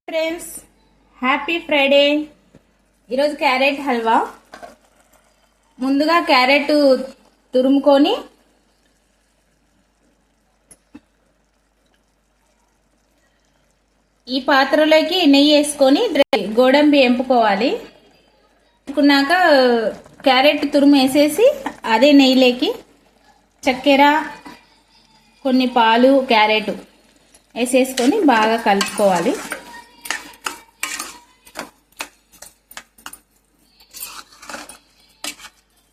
Friends, happy Friday. ఈరోజు carrot halwa. ముందుగా carrot తురుముకొని ఈ పాత్రలోకి నెయ్యి వేసుకొని గోడంబి ఎంపుకోవాలి. ఎంపుకున్నాక క్యారెట్ తురుము వేసేసి అదే నెయ్యిలోకి చక్కెర, కొన్ని పాలు, క్యారెట్ వేసేసుకొని బాగా కలుపుకోవాలి.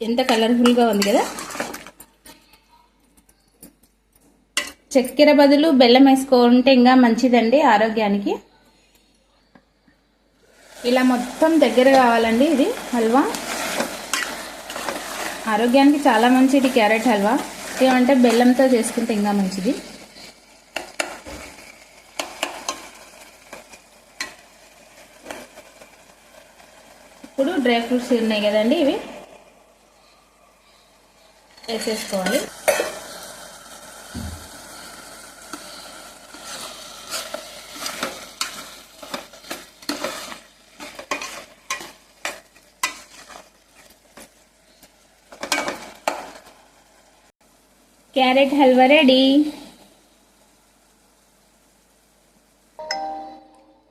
ఎంత కలర్ఫుల్గా ఉంది కదా. చక్కెర బదులు బెల్లం వేసుకుంటే ఇంకా మంచిదండి ఆరోగ్యానికి. ఇలా మొత్తం దగ్గర కావాలండి. ఇది హల్వా ఆరోగ్యానికి చాలా మంచిది. క్యారెట్ హల్వా ఏమంటే బెల్లంతో చేసుకుంటే ఇంకా మంచిది. ఇప్పుడు డ్రై ఫ్రూట్స్ ఉన్నాయి కదండి, ఇవి వేసేసుకోవాలి. Carrot halwa ready.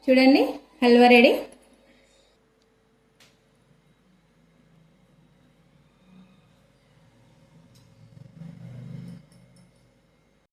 చూడండి, హల్వా రెడీ.